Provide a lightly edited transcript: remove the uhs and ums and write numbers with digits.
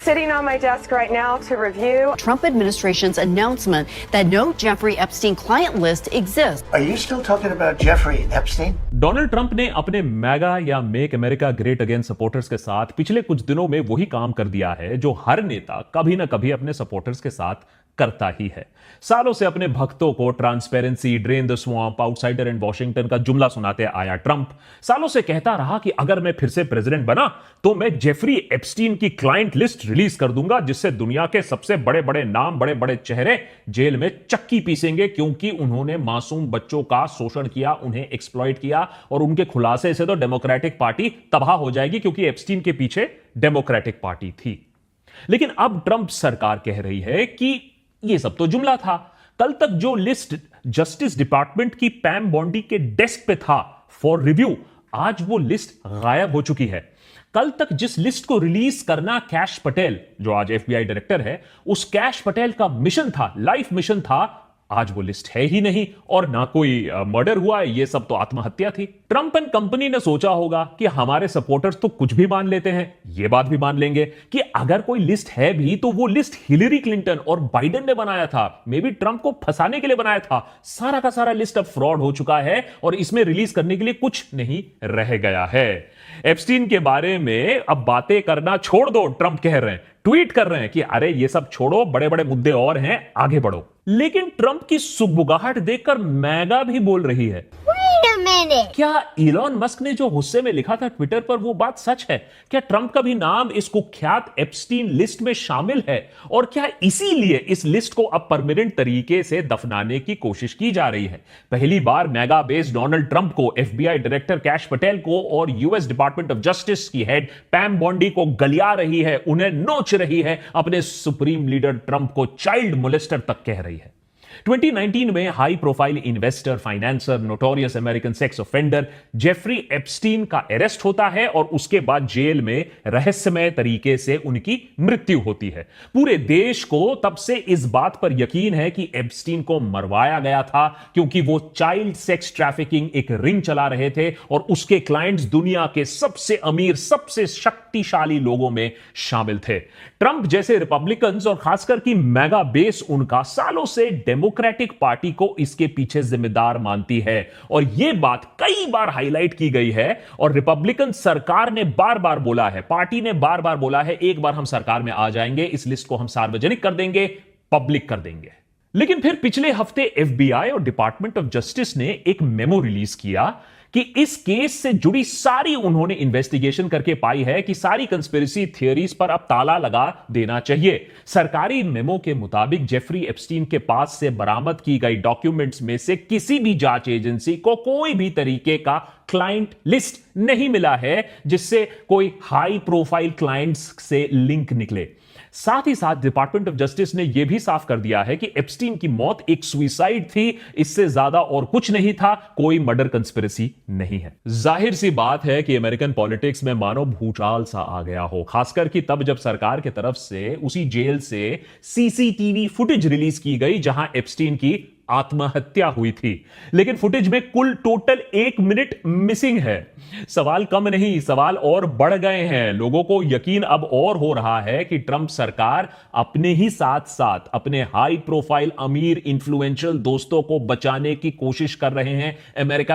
sitting on my desk right now to review Trump administration's announcement that no Jeffrey Epstein client list exists. Are you still talking about Jeffrey Epstein? Donald Trump ने अपने mega या make America great again supporters के साथ पिछले कुछ दिनों में वही काम कर दिया है जो हर नेता कभी ना कभी अपने सपोर्टर्स के साथ करता ही है। सालों से अपने भक्तों को transparency, drain the swamp, outsider and Washington का जुमला सुनाते आया ट्रंप सालों से कहता रहा कि अगर मैं फिर से प्रेसिडेंट बना तो मैं जेफरी एप्स्टीन की क्लाइंट लिस्ट रिलीज कर दूंगा, जिससे दुनिया के सबसे बड़े बड़े नाम, बड़े बड़े चेहरे जेल में चक्की पीसेंगे क्योंकि उन्होंने मासूम बच्चों का शोषण किया, उन्हें एक्सप्लॉइट किया और उनके खुलासे से तो डेमोक्रेटिक पार्टी तबाह हो जाएगी क्योंकि एप्स्टीन के पीछे डेमोक्रेटिक पार्टी थी। लेकिन अब ट्रंप सरकार कह रही है कि ये सब तो जुमला था। कल तक जो लिस्ट जस्टिस डिपार्टमेंट की पैम बॉन्डी के डेस्क पे था फॉर रिव्यू, आज वो लिस्ट गायब हो चुकी है। कल तक जिस लिस्ट को रिलीज करना कैश पटेल, जो आज एफबीआई डायरेक्टर है, उस कैश पटेल का मिशन था, लाइफ मिशन था, आज वो लिस्ट है ही नहीं और ना कोई मर्डर हुआ है, ये सब तो आत्महत्या थी। ट्रंप एंड कंपनी ने सोचा होगा कि हमारे सपोर्टर्स तो कुछ भी मान लेते हैं, ये बात भी मान लेंगे कि अगर कोई लिस्ट है भी तो वो लिस्ट हिलरी क्लिंटन और बाइडेन ने बनाया था, मे बी ट्रंप को फंसाने के लिए बनाया था। सारा का सारा लिस्ट अब फ्रॉड हो चुका है और इसमें रिलीज करने के लिए कुछ नहीं रह गया है। एप्स्टीन के बारे में अब बातें करना छोड़ दो, ट्रंप कह रहे हैं, ट्वीट कर रहे हैं कि अरे ये सब छोड़ो, बड़े बड़े मुद्दे और हैं, आगे बढ़ो। लेकिन ट्रंप की सुगबुगाहट देखकर मैगा भी बोल रही है, क्या इलॉन मस्क ने जो गुस्से में लिखा था ट्विटर पर वो बात सच है? क्या ट्रंप का भी नाम इस कुख्यात एप्स्टीन लिस्ट में शामिल है? और क्या इसीलिए इस लिस्ट को अब परमानेंट तरीके से दफनाने की कोशिश की जा रही है? पहली बार मेगा बेस्ड डोनाल्ड ट्रंप को, एफबीआई डायरेक्टर कैश पटेल को और यूएस डिपार्टमेंट ऑफ जस्टिस की हेड पैम बॉन्डी को गलिया रही है, उन्हें नोच रही है, अपने सुप्रीम लीडर ट्रंप को चाइल्ड मोलेस्टर तक कह रही है। 2019 में high profile investor, financier, notorious American sex offender Jeffrey Epstein का अरेस्ट होता है और उसके बाद जेल में रहस्यमय तरीके से उनकी मृत्यु होती है। पूरे देश को तब से इस बात पर यकीन है कि एप्स्टीन को मरवाया गया था क्योंकि वो चाइल्ड सेक्स ट्रैफिकिंग एक रिंग चला रहे थे और उसके क्लाइंट्स दुनिया के सबसे अमीर, सबसे शक्तिशाली लोगों में शामिल थे। ट्रंप जैसे रिपब्लिकन्स और खासकर की मेगा बेस उनका सालों से डेमोक्रेटिक पार्टी को इसके पीछे जिम्मेदार मानती है और यह बात कई बार हाईलाइट की गई है और रिपब्लिकन सरकार ने बार बार बोला है, पार्टी ने बार बार बोला है, एक बार हम सरकार में आ जाएंगे, इस लिस्ट को हम सार्वजनिक कर देंगे, पब्लिक कर देंगे। लेकिन फिर पिछले हफ्ते एफबीआई और डिपार्टमेंट ऑफ जस्टिस ने एक मेमो रिलीज किया कि इस केस से जुड़ी सारी उन्होंने इन्वेस्टिगेशन करके पाई है कि सारी कंस्पिरेसी थियरीज पर अब ताला लगा देना चाहिए। सरकारी मेमो के मुताबिक जेफरी एप्स्टीन के पास से बरामद की गई डॉक्यूमेंट्स में से किसी भी जांच एजेंसी को कोई भी तरीके का क्लाइंट लिस्ट नहीं मिला है जिससे कोई हाई प्रोफाइल क्लाइंट्स से लिंक निकले। साथ ही साथ डिपार्टमेंट ऑफ जस्टिस ने यह भी साफ कर दिया है कि एप्स्टीन की मौत एक सुसाइड थी, इससे ज्यादा और कुछ नहीं था, कोई मर्डर कंस्पिरेसी नहीं है। जाहिर सी बात है कि अमेरिकन पॉलिटिक्स में मानो भूचाल सा आ गया हो, खासकर कि तब जब सरकार की तरफ से उसी जेल से सीसीटीवी फुटेज रिलीज की गई जहां एप्स्टीन की आत्महत्या हुई थी, लेकिन फुटेज में कुल टोटल 1 मिनट मिसिंग है। सवाल कम नहीं, सवाल और बढ़ गए हैं। लोगों को यकीन अब और हो रहा है कि ट्रंप सरकार अपने ही साथ साथ अपने हाई प्रोफाइल, अमीर, इन्फ्लुएंशियल दोस्तों को बचाने की कोशिश कर रहे हैं। अमेरिका